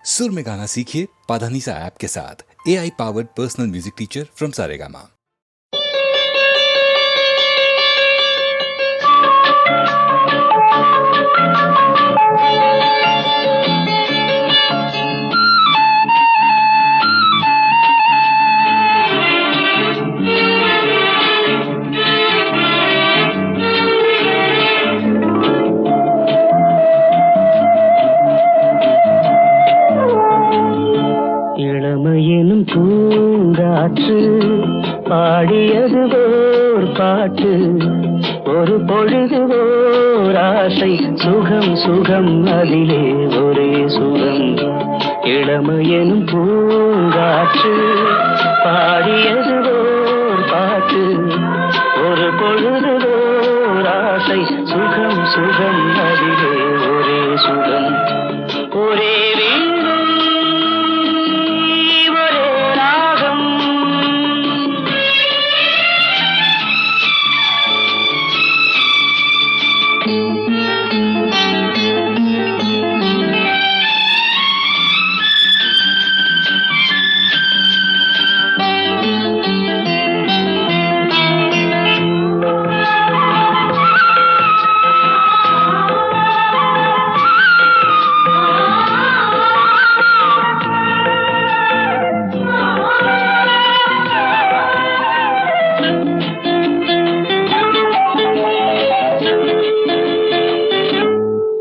सुर में गाना सीखिए पाधानीसा ऐप के साथ। AI powered personal music teacher from Saregama. இளமையெனும் பூங்காற்று பாடியது ஓர் பாட்டு, ஒரு பொழுது ஓர் ஆசை, சுகம் சுகம் அதிலே ஒரே சுகம். இளமையெனும் பூங்காற்று பாடியது ஓர் பாட்டு, ஒரு பொழுது ஓர் ஆசை, சுகம் சுகம் அதிலே ஒரே சுகம். ஒரே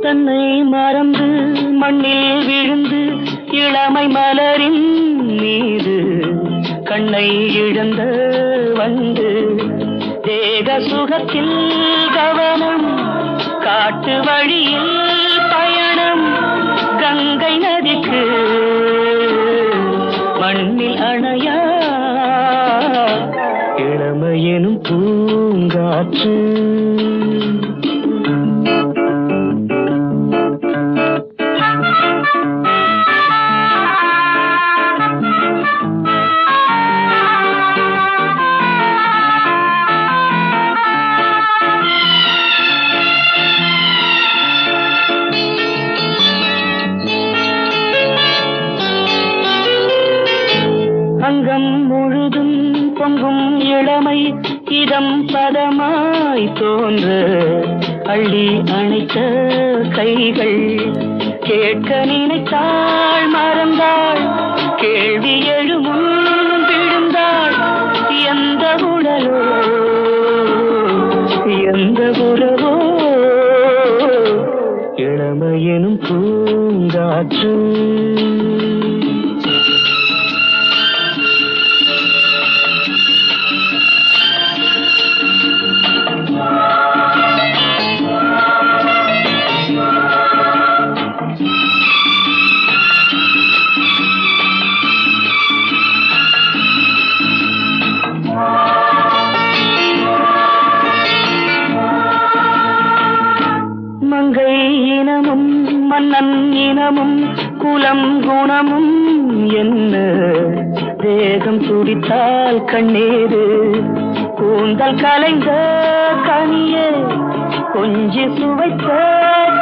தன்னை மறந்து மண்ணில் விழுந்து இளமை மலரின் மீது கண்ணை இழந்த வந்து தேக சுகத்தில் கவனம், காட்டு வழியில் பயணம், கங்கை நதிக்கு மண்ணில் அணையா இளமையெனும் பூங்காற்று. அங்கம் முழுதும் பொங்கும் இளமை இதம் பதமாய் தோன்ற அள்ளி அணைத்த கைகள், கேட்க நினைத்தாள் மறந்தாள், கேள்வி எழுமுன் விழுந்தாள். எந்த உடலோ எந்த உறவோ இளமையெனும் பூங்காற்று. மங்கை இனமும் மன்னன் இனமும் குலம் குணமும் என்ன, தேகம் துடித்தால் கண்ணீரு, கூந்தல் கலைந்த கனியே, கொஞ்சி சுவைத்த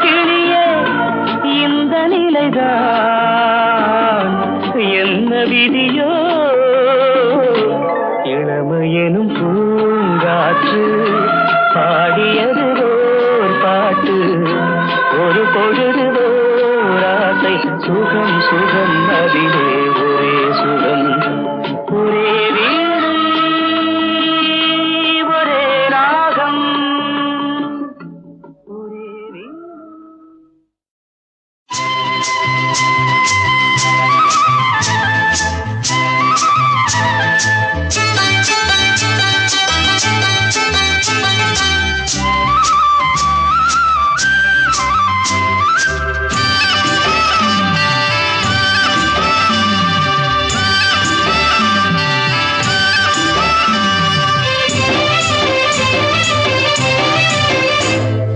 கிளியே, இந்த நிலைதான் என்ன விதியோ. இளமையெனும் பூங்காற்று பாடியது ஓர் பாட்டு, ஒரு பொழுது ஓர் ஆசை, சுகம் சுகம் அதிலே ஒரே சுகம். ஒரே வீடு ஒரே ராகம், ஒரே வீடு.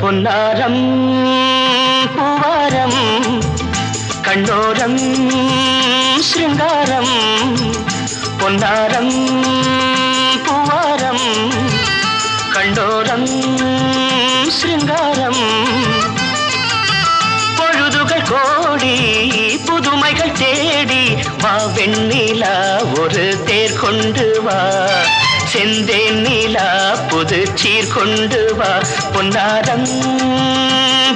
பொன்னாரம் பூவாரம் கண்ணோரம் ஸ்ருங்காரம், பொன்னாரம் பூவாரம் கண்டோரம் ஸ்ருங்காரம், பொழுதுகள் கோடி புதுமைகள் புதுமைகள் தேடி வா வெண்ணிலா ஒரு தேர் கொண்டு வா செந்தேன் நீலா புது சீர் கொண்டு வா பொன்னாரம்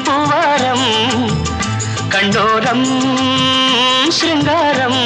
பூவாரம் கண்டோரம் சிருங்காரம்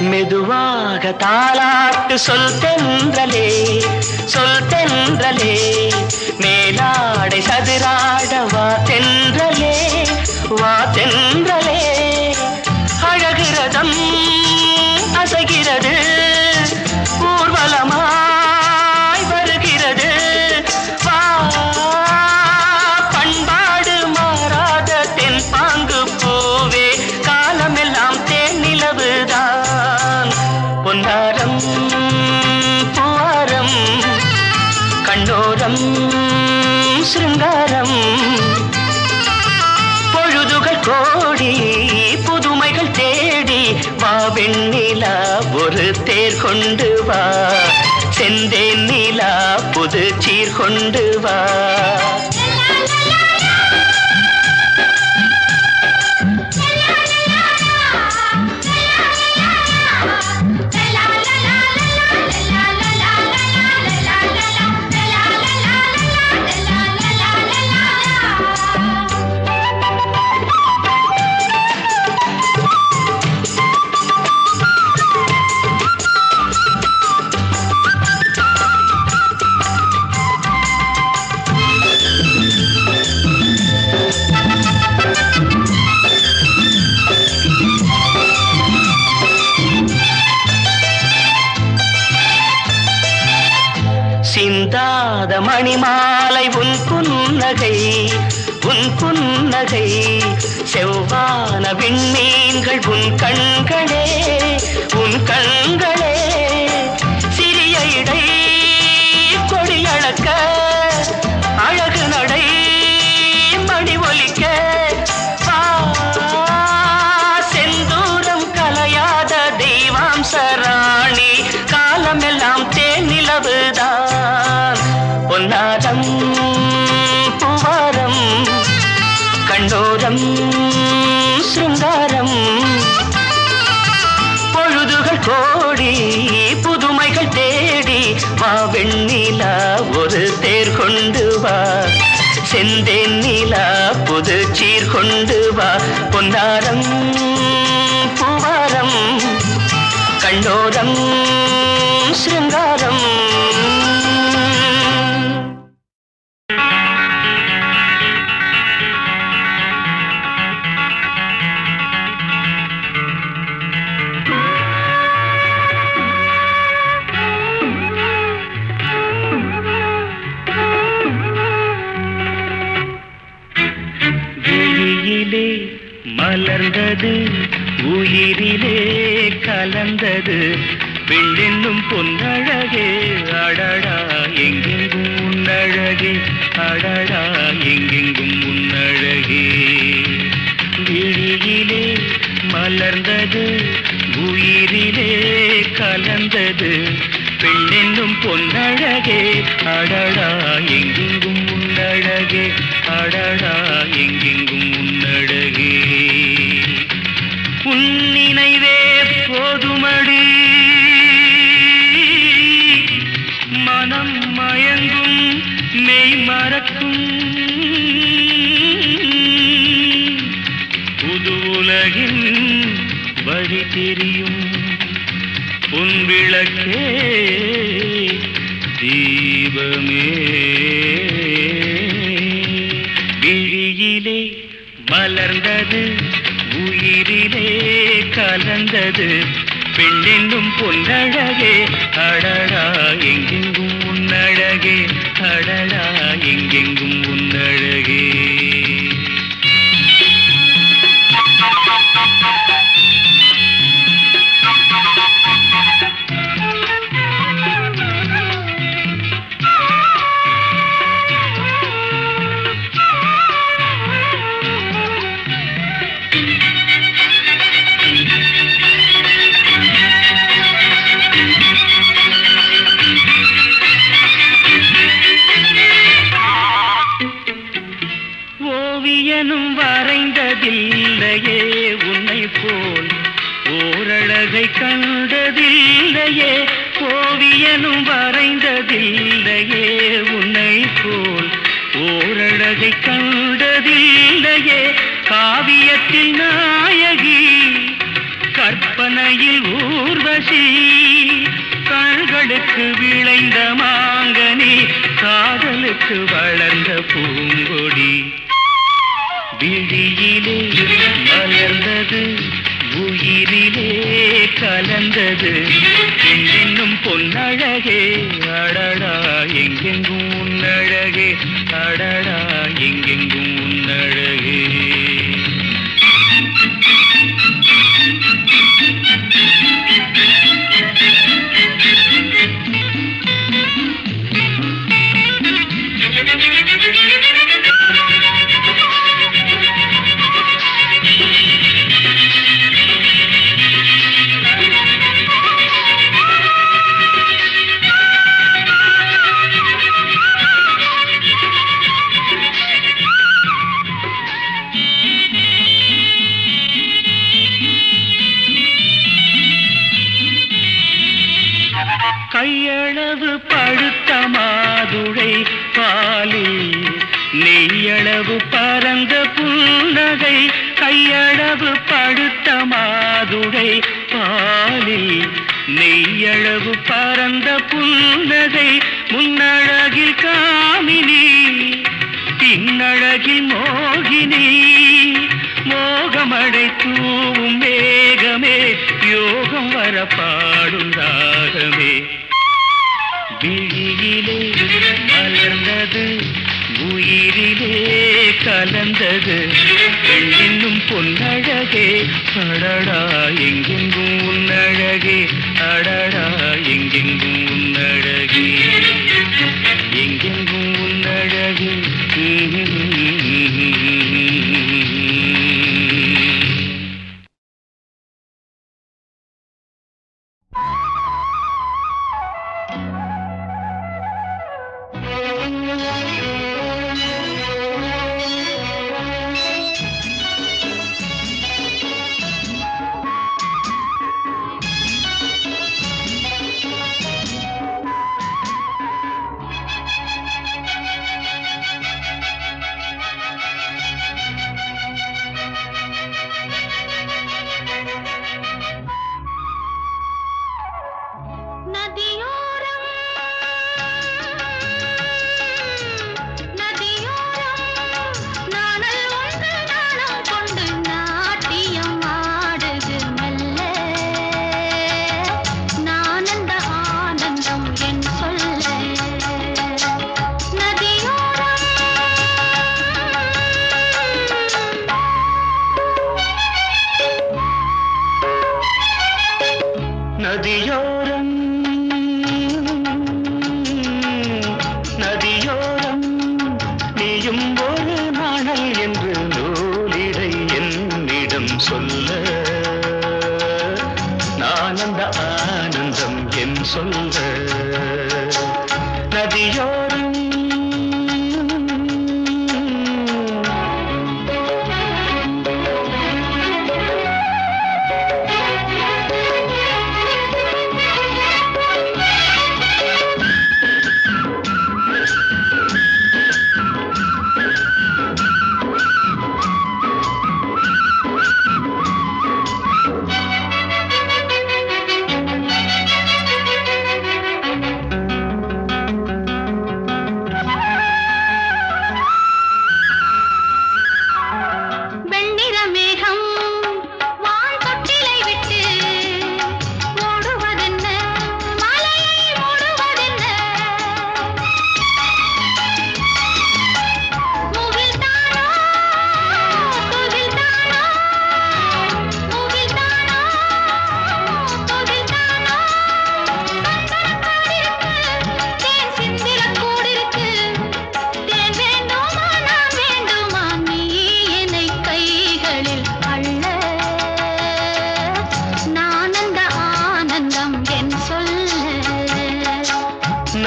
மெதுவாக தாலாட்டு சொல் தென்றலே மேலாடை சதுராட வா தென்றலே அழகிறதம் அசைகிறது ஊர்வலமாய் வருகிறது வா பண்பாடு மாறாத தென் பாங்கு பூவே காலமெல்லாம் தேன் நிலவுதான் பொன்னாரம் பூவாரம் கண்டோரம் சிருங்காரம் பொழுதுகள் கோடி புதுமைகள் தேடி வா வெண்ணிலா ஒரு தேர் கொண்டு வா செந்தேன் நீலா புது சீர் கொண்டு வா சிந்தாத மணிமாலை உன் புன்னகை செவ்வான விண்மீன்கள் உன் கண்களே சிறிய இடை கொடியளக்க அழகு நடை மணி ஒலிக்க செந்தூரம் கலையாத தெய்வாம்சராணி காலமெல்லாம் தேன் நிலவுதான் பொன்னாரம் பூவாரம் கண்டோரம் சிருங்காரம் பொழுதுகள் கோடி புதுமைகள் தேடி வா வெண்ணிலா ஒரு தேர் கொண்டு வா செந்தேன் நீலா புது சீர் கொண்டு வா பொன்னாரம் பூவாரம் கண்டோரம் சிருங்காரம் விழியிலே மலர்ந்தது உயிரிலே கலந்தது பெண்ணென்னும் பொன்னழகே அடடா எங்கெங்கும் உன்னழகே அடடா எங்கெங்கும் உன்னழகே விழியிலே மலர்ந்தது உயிரிலே கலந்தது பெண்ணென்னும் பொன்னழகே அடடா எங்கெங்கும் உன்னழகே அடடா எங்கெங்கும் உன்னழகே உன் நினைவே போதுமடி மனம் மயங்கும் மெய் மறக்கும் புது உலகின் வழி தெரியும் உன் விளக்கே தீபமே விழியிலே மலர்ந்தது உயிரிலே கலந்தது பெண்ணென்னும் பொன்னழகே அடடா எங்கெங்கும் உன்னழகே அடடா எங்கெங்கும் உன்னழகே. ஓவியனும் வரைந்ததில்லையே உன்னை போல் ஓரழகை கண்டதில்லையே. ஓவியனும் வரைந்ததில்லையே உன்னை போல் ஓரழகை கண்டதில்லையே. காவியத்தில் நாயகி கற்பனையில் ஊர்வசி கண்களுக்கு விளைந்த மாங்கனி காதலுக்கு வளர்ந்த பூங்கொடி. விழியிலே மலர்ந்தது உயிரிலே கலந்தது என்னும் பொன்னழகே அடடா எங்கெங்கும் உன்னழகே அடடா எங்கெங்கும் உன்னழகே. கையளவு பழுத்த மாதுளை பாலில் நெய்யளவு பரந்த புன்னகை. கையளவு பழுத்த மாதுளை பாலில் நெய்யளவு பரந்த புன்னகை. முன்னழகில் காமினி பின்னழகில் மோகினி மோகமடை தூவும் மேகமே யோகம் வர பாடும் ராகமே. விழியிலே மலர்ந்தது உயிரிலே கலந்தது பெண்ணின்னும் பொன்னழகே அடடா எங்கெங்கும் உன்னழகே அடடா எங்கெங்கும் உன்னழகே எங்கெங்கும் உன்னழகே. நதியோரம் நதியோரம் நீயும் ஒரு நாணல் என்று நூலிடை என்னிடம் சொல்ல நான் அந்த ஆனந்தம் என் சொல்ல. நதியோரம்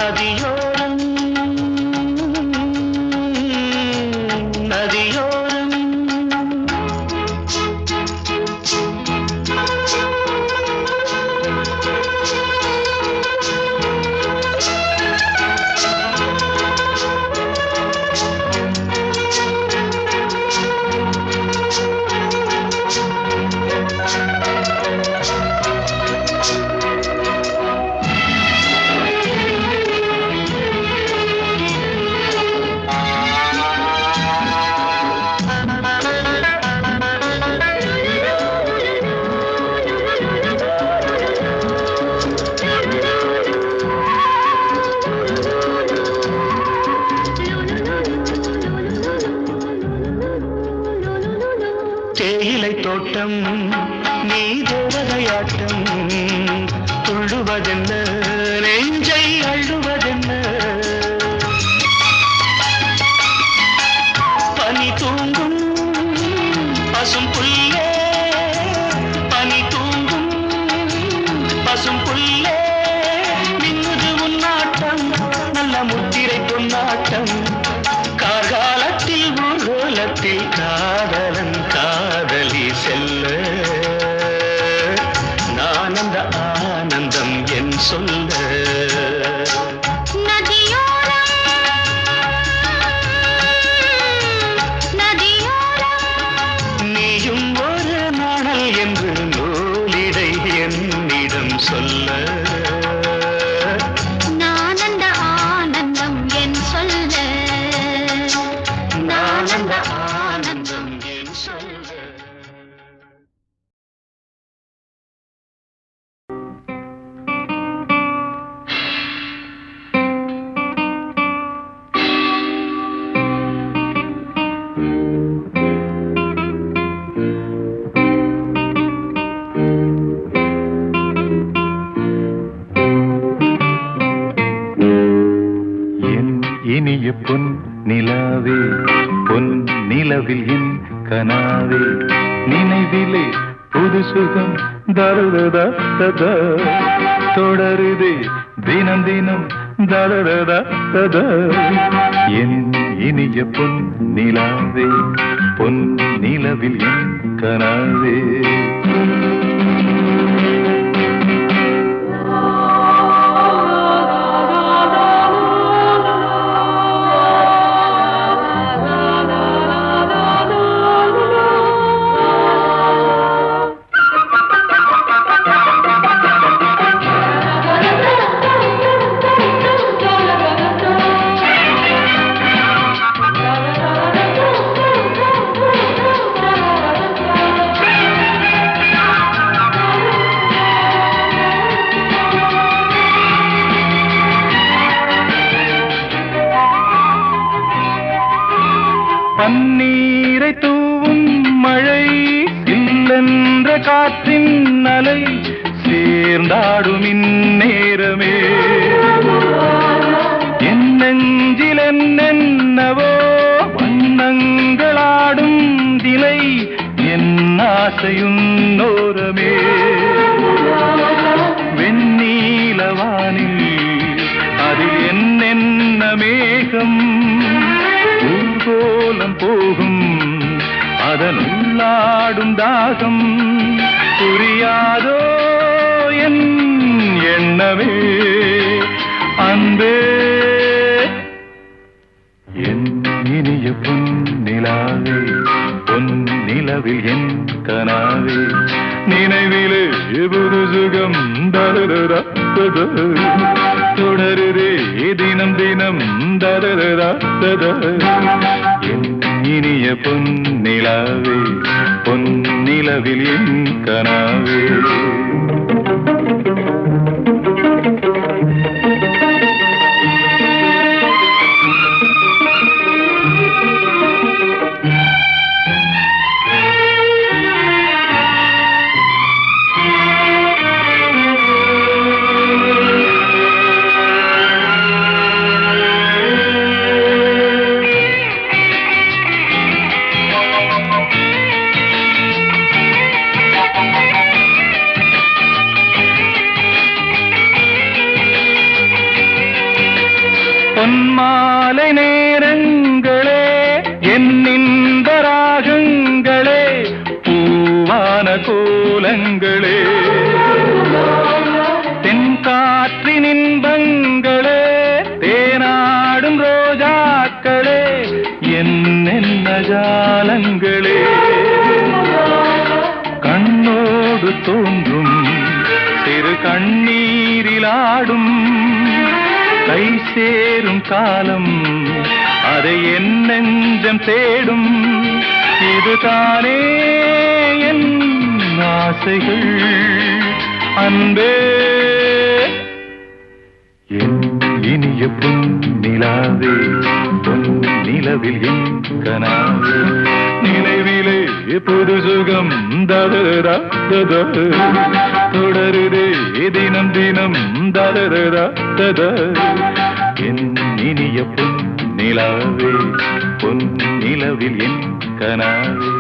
நதியோரம் நதியோரம் தேயிலை தோட்டம் நீ தேவதையாட்டம் துள்ளுவதென்ன நெஞ்சை அள்ளுவதென்ன பனி தூங்கும் பசும் புல்லே பனி தூங்கும் பசும் புல்லே மின்னுது உன்னாட்டம் நல்ல முத்திரை பொன்னாட்டம் கார்காலத்தில் ஊர்கோலத்தில் காதலன் காதலி செல்ல நான் அந்த ஆனந்தம் என் சொல்ல நீயும் ஒரு நாணல் என்று நூலிடை என்னிடம் சொல்ல நான் அந்த ஆனந்தம் என் சொல்ல இனிய பொன் நிலாவே பொன் நிலவில் என் கனாவே நினைவிலே புது சுகம் தருததா தொடருதே தினம் தினம் தருததா என் இனிய பொன் நிலாவே பொன் நிலவில் என் கனாவே பன்னீரை தூவும் மழை இல்லென்ற காற்றின் அலை சேர்ந்தாடும் இந்நேரமே என் நெஞ்சில் என்னென்னவோ வண்ணங்களாடும் திலை என் ஆசையும் நோரமே வெண்ணீலவானில் அதில் என்னென்ன மேகம் ஊர்கோலம் போகும் அதனுள்ளாடும் தாகம் புரியாதோ என் எண்ணமே அன்பே என் இனிய பொன் நிலாவே பொன் நிலவில் என் கனாவே நினைவிலே புது சுகம் தருதா தொடருதே தினம் தினம் தருதா என் இனிய பொன் நிலாவே பொன் நிலவில் என் கனாவே பொன்மாலை நேரங்களே என் இன்ப ராகங்களே பூவான கோலங்களே தென்காற்றின் இன்பங்களே தேனாடும் ரோஜாக்களே என்னென்ன ஜாலங்களே கண்ணோடு தோன்றும் சிறு கண்ணீரிலாடும் கை சேரும் காலம் அதை என் நெஞ்சம் தேடும் இதுதானே என் ஆசைகள் அன்பே என் இனிய பொன்னிலாவே பொன் நிலவில் என் கனாவே நினைவிலே புது சுகம் தரரா தொடருதே தினம் தினம் தரரா என் இனிய பொன்னிலாவே பொன் நிலவில் என் கனாவே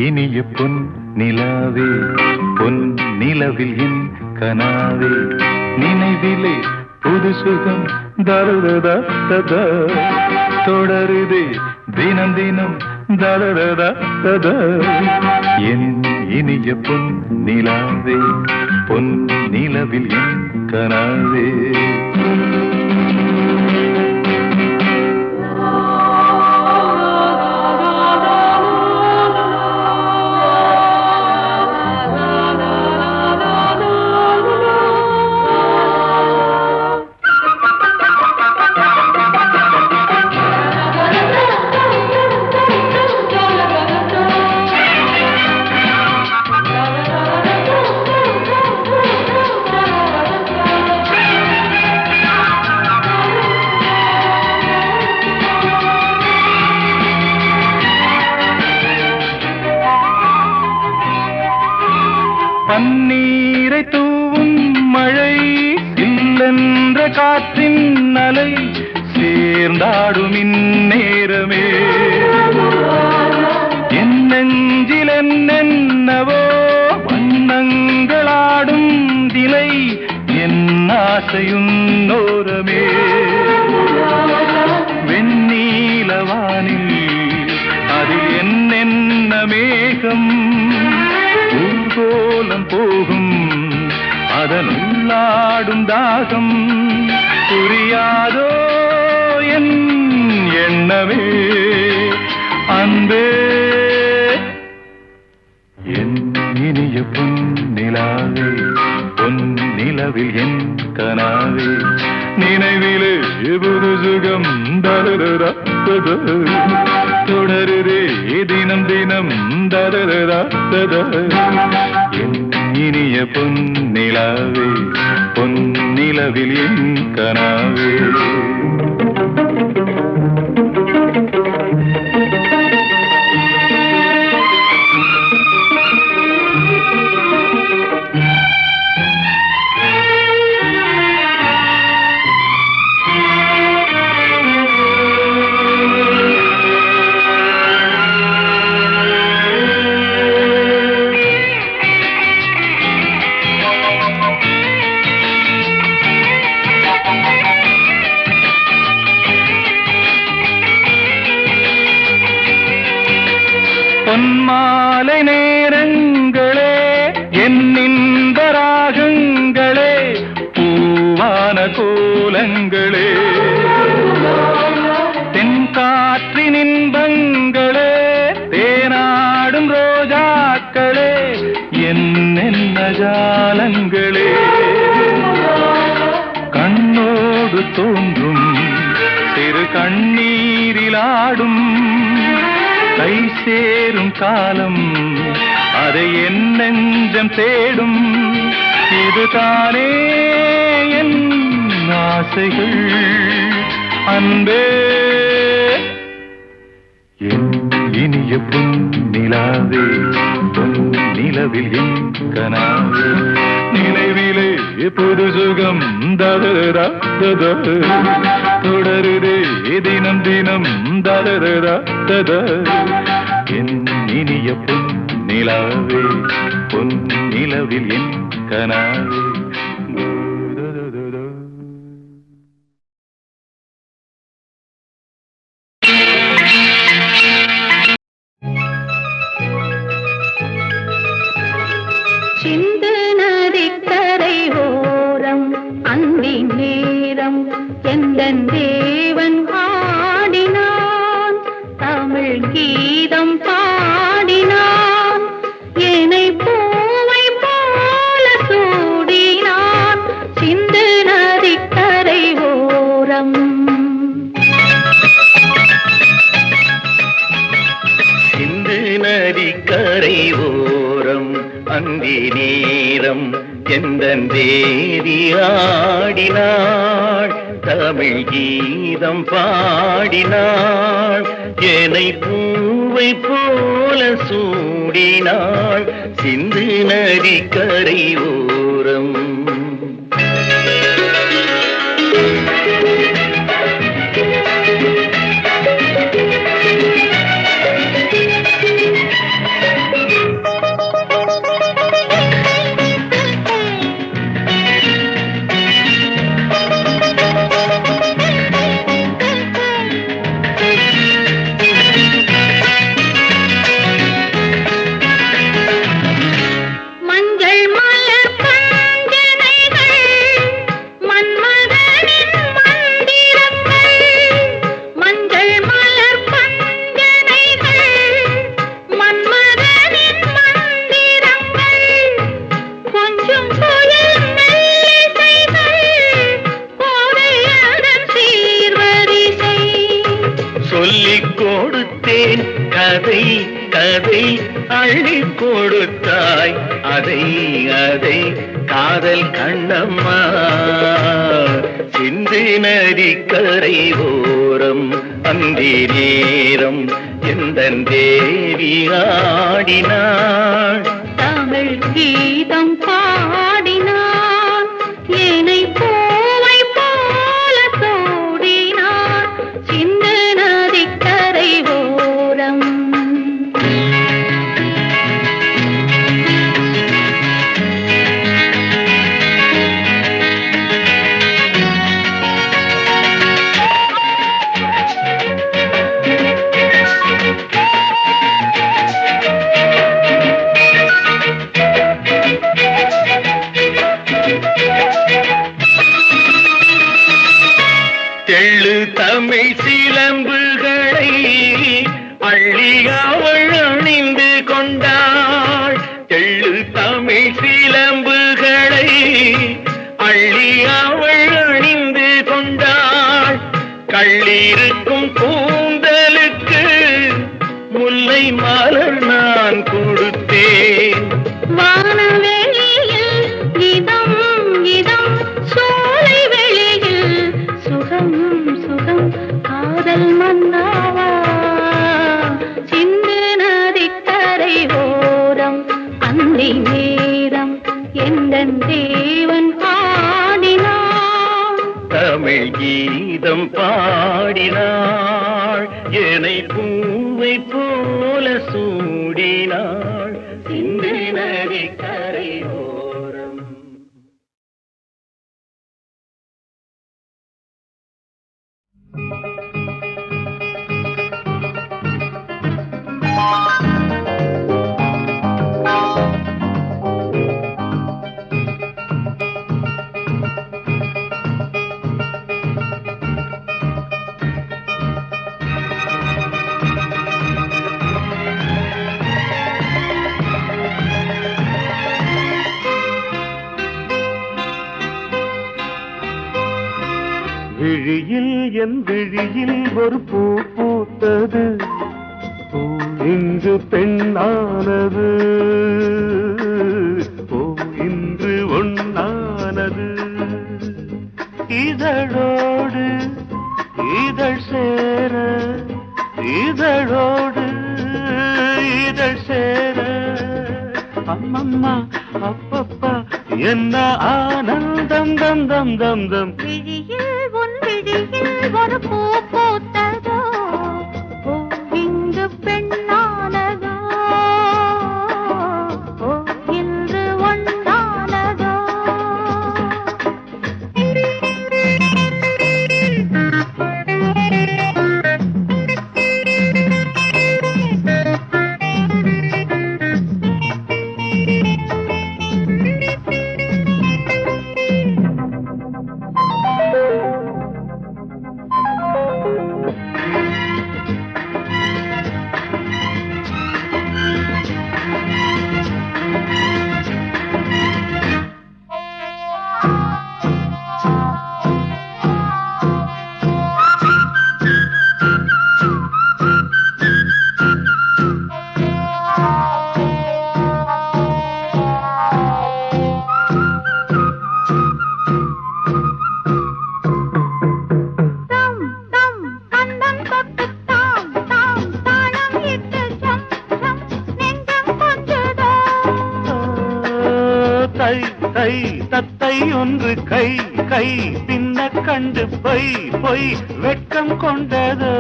இனிய பொன் நிலாவே பொன் நிலவில் என் கனாவே நினைவிலே புது சுகம் தரதா தொடருதே தினம் தினம் தரதா என் இனிய பொன் நிலாவே பொன் நிலவில் என் கனாவே பன்னீரை தூவும் மழை இல்லென்ற காற்றின் அலை சேர்ந்தாடும் இந்நேரமே என் நெஞ்சில் என்னென்னவோ வண்ணங்களாடும் திலை என் ஆசையுன்னோரமே வெண்ணீலவானில் அதில் என்னென்ன மேகம் ஊர்கோலம் போகும் அதனுள்ளாடும் தாகம் புரியாதோ என் எண்ணமே அன்பே என் இனிய பொன்னிலாவே பொன் நிலவில் என் கனாவே நினைவிலே புது சுகம் தரரா தொடருதே தினம் தினம் தரரா என் இனிய பொன்னிலாவே பொன் நிலவில் என் கனாவே பொன்மாலை நேரங்களே என் இன்ப ராகங்களே பூவான கோலங்களே தென்காற்றின் இன்பங்களே தேனாடும் ரோஜாக்களே என்னென்ன ஜாலங்களே கண்ணோடு தோன்றும் சிறு கண்ணீரிலாடும் கை சேரும் காலம் அதை என் நெஞ்சம் தேடும் இதுதானே என் ஆசைகள் அன்பே பொன்னிலாவே பொன்னிலவில் என் கனாவே நினைவிலே புது சுகம் ததரா தொடருதே தினம் தினம் ததரா என் இனிய பொன்னிலாவே பொன்னிலவில் என் கனாவே சிந்து நதிக்கரை ஓரம் அந்தி நேரம் எந்தன் தேவன் ஆடினான் தமிழ் கீதம் பாடினான் என்னை பூவை போல சூடினான் சிந்து நதிக்கரை ஓரம் சிந்து நதிக்கரை ஓரம் அந்தி நேரம் எந்தன் தேவி ஆடினாள் தமிழ் கீதம் பாடினாள் என்னை பூவை போல சூடினாள் சிந்து நதிக்கரை ஓரம் சொல்லிக் கொடுத்தேன் கதை கதை அள்ளி கொடுத்தாய் அதை அதை காதல் கண்ணம்மா சிந்து நதிக்கரை ஓரம் அந்தி நேரம் எந்தன் தேவி ஆடினாள் தமிழ் கீதம் பாடினான் என்னை பூவை போல சூடினான் சிந்து நதிக்கரை ஓரம் தெள்ளு தமிழ் சிலம்புகளை அள்ளி அவள் அணிந்து கொண்டாள் தெள்ளு தமிழ் சிலம்புகளை அள்ளி அவள் அணிந்து கொண்டாள் கள்ளிருக்கும் கூந்தலுக்கு முல்லை மலர் நான் கொடுத்தேன் வானவெளியில் இதம் இதம் சோலை வெளியில் சுகம் சுகம் காதல் மன்னாவா சிந்து நதிக்கரை ஓரம் அந்தி நேரம் எந்தன் தேவன் ஆடினான் தமிழ் கீதம் பாடினாள் என்னை பூவை போல சூடினாள் சிந்து நதிக்கரை ஓரம் விழியில் என் விழியில் ஒரு பூ பூத்தது பூ இன்று பெண்ணானது பூ இன்று ஒண்ணானது இதழோடு இதழ் சேர இதழோடு இதழ் சேர அம்மம்மா அப்பப்பா என்ன ஆனந்தம் தம் தம் தம் தம். விழியில் உன் விழியில் ஒரு பூ பூத்ததோ இங்கு பெண்ணானதோ இன்று ஒன்றானதோ. தத்தை ஒன்று கை கை பின்ன கண்டு பொய் பொய் வெட்கம் கொண்டது.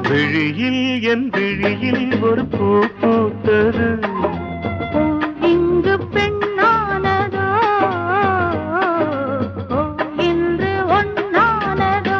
விழியில் என் விழியில் ஒரு பூ பூத்தது இங்கு பெண்ணானதோ இன்று ஒன்னானதோ.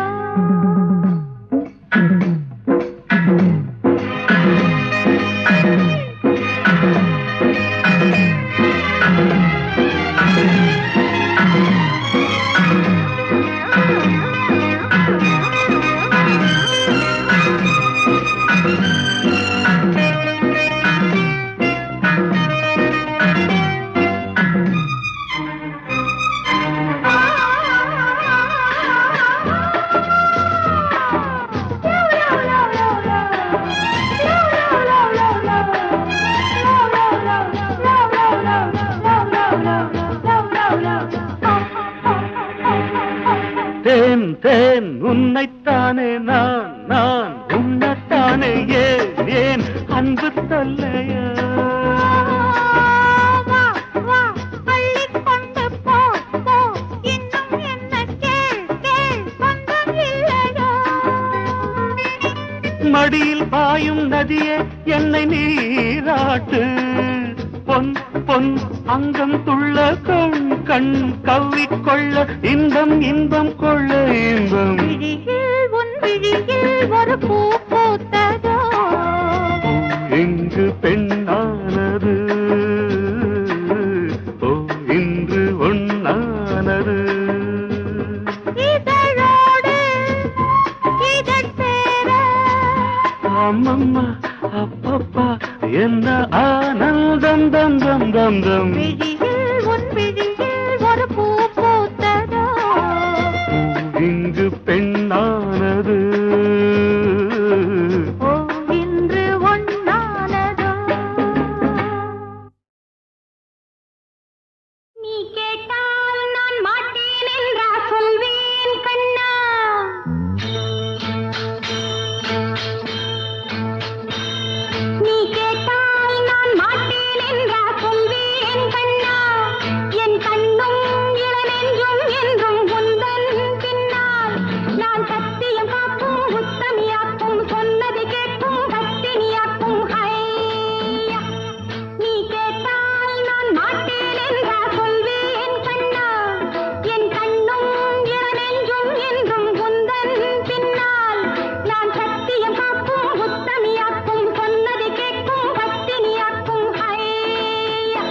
தேன் தேன் உன்னைத்தானே நான் நான் உன்னைத்தானே ஏன் ஏன் அன்பு தொல்லையா. மடியில் பாயும் நதியே என்னை நீராட்டு பொன் பொன் அங்கம் துள்ள கண் கண் கவ்விக்கொள்ள இன்பம் இன்பம் கொள்ள இன்பம். விழியில் உன் விழியில் ஒரு பூ பூத்ததோ இங்கு பெண்ணானது இன்று ஒன்னானது. இதழோடு இதழ் சேர அம்மம்மா அப்பப்பா என்ன ஆனந்தம் தம் தம் தம் தம். விழியில் உன் விழியில் ஒரு பூ பூத்ததோ இங்கு பெண்ணானது இன்று ஒன்னானதோ. நீ கேட்டால் நான் மாட்டேன் என்றா சொல்வேன் கண்ணா. நீ கேட்டால் நான் மாட்டேன் என்றா சொல்வேன் கண்ணா. என் கண்ணும் இளநெஞ்சும் என்றும் உந்தன் பின்னால். நான் சத்தியம் காக்கும் உத்தமியாக்கும் சொன்னது கேட்கும் பத்தினியாக்கும் ஹையா. நீ கேட்டால் நான் மாட்டேன் என்றா சொல்வேன் கண்ணா. என் கண்ணும் இளநெஞ்சும் என்றும் உந்தன் பின்னால். நான் சத்தியம் காக்கும் உத்தமியாக்கும் சொன்னது கேட்கும் பத்தினியாக்கும் ஹையா.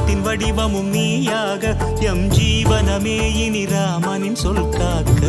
தர்மத்தின் வடிவமும் நீயாக எம் ஜீவனமே இனி ராமனின் சொல் காக்க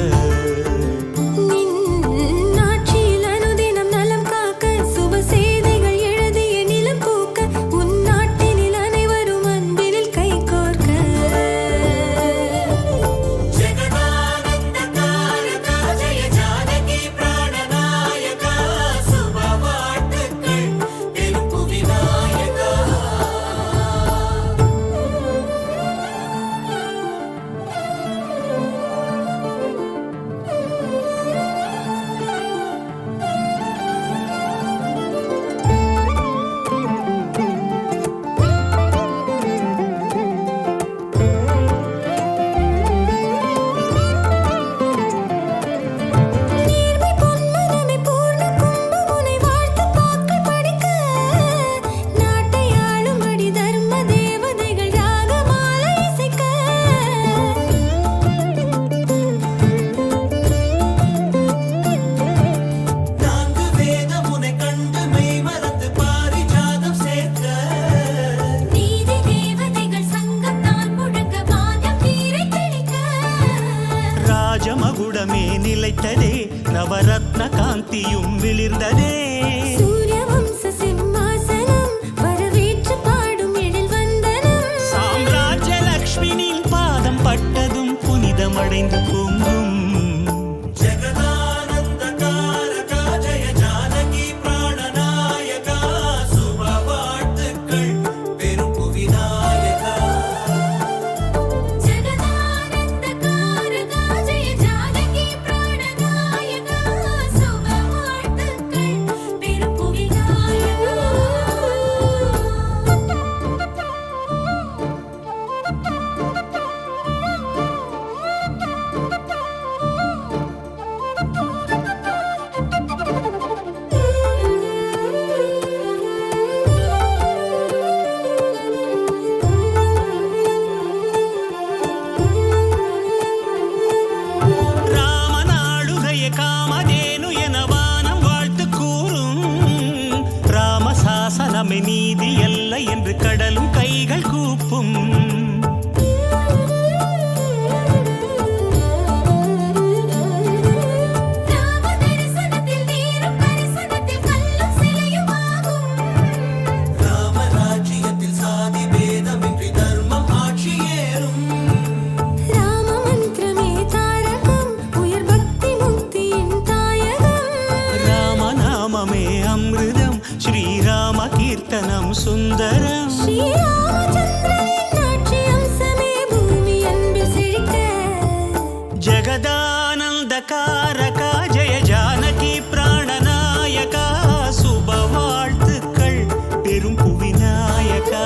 ராஜமகுடமே நிலைத்ததே நவரத்ன காந்தியும் விளிர்ந்ததே சூரியவம்ச சிம்மாசனம் வரவேற்று பாடும் எழில் வந்தனம் சாம்ராஜ்ய லக்ஷ்மியின் பாதம் பட்டதும் புனிதமடைந்து பொங்கும் சாசனமே நீதி அல்ல என்று கடலும் கைகள் கூப்பும் ஸ்ரீராம கீர்த்தனம் சுந்தரம் ஜகதானந்த காரகா ஜெய ஜானகி பிராணநாயகா சுப வாழ்த்துக்கள் பெரும் புவிநாயகா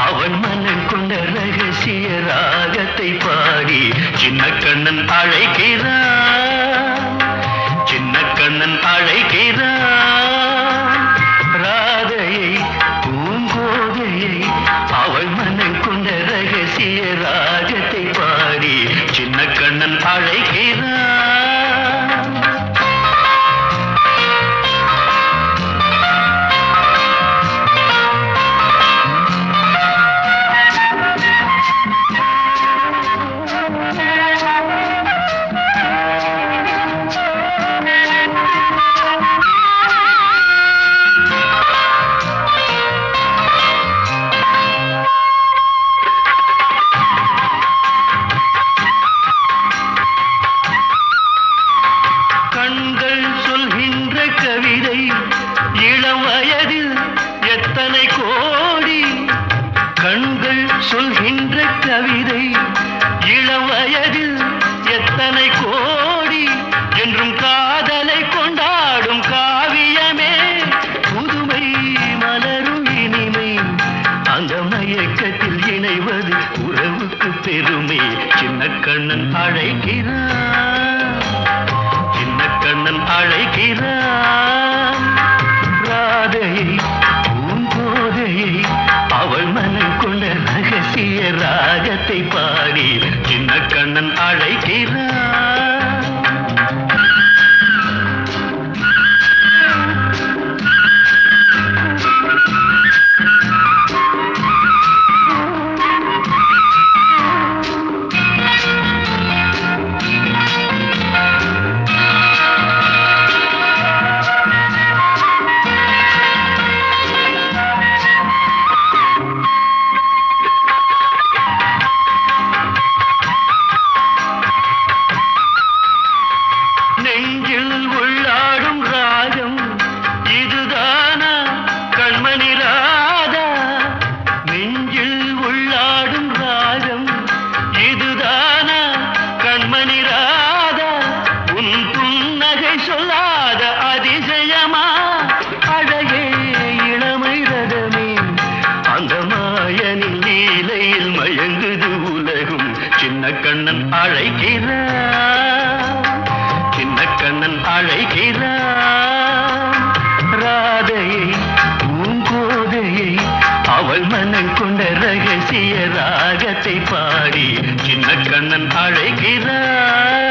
அவன் மன்னன் கொண்ட ரகசியம் கண்ணன் அழைக்கிறான், சின்ன கண்ணன் அழைக்கிறான். ராதையை பூங்கோதையை அவள் மனம் கொண்ட ரகசிய ராகத்தை பாடி சின்ன கண்ணன் அழைக்கிறான். கண்கள் சொல்கின்ற கவிதை இளம் வயதில் எத்தனை கோடி, கண்கள் சொல்கின்ற கவிதை இளம் வயதில் எத்தனை கோடி, என்றும் காதலை கொண்டாடும் காவியமே புதுமை மலரும் இனிமை, அந்த மயக்கத்தில் இணைவது உறவுக்கு பெருமை. சின்ன கண்ணன் அழைக்கிறான், சின்ன கண்ணன் அழைக்கிறான். ராதையை பூங்கோதையை அவள் மனம் கொண்ட ரகசிய ராகத்தை பாடி சின்ன கண்ணன் அழைக்கிறான். நெஞ்சில் உள்ளாடும் ராகம் இதுதானா கண்மணி ராதா, நெஞ்சில் உள்ளாடும் ராகம் இதுதானா கண்மணி ராதா, உன் புன்னகை சொல்லாத அதிசயமா அழகே இளமை ரதமே, அந்த மாயனின் லீலையில் மயங்குது உலகும். சின்ன கண்ணன் அழைக்கிறான், சின்ன கண்ணன் அழைக்கிறான். ராதையை பூங்கோதையை அவள் மனம் கொண்ட ரகசிய ராகத்தை பாடி சின்ன கண்ணன் அழைக்கிறான்.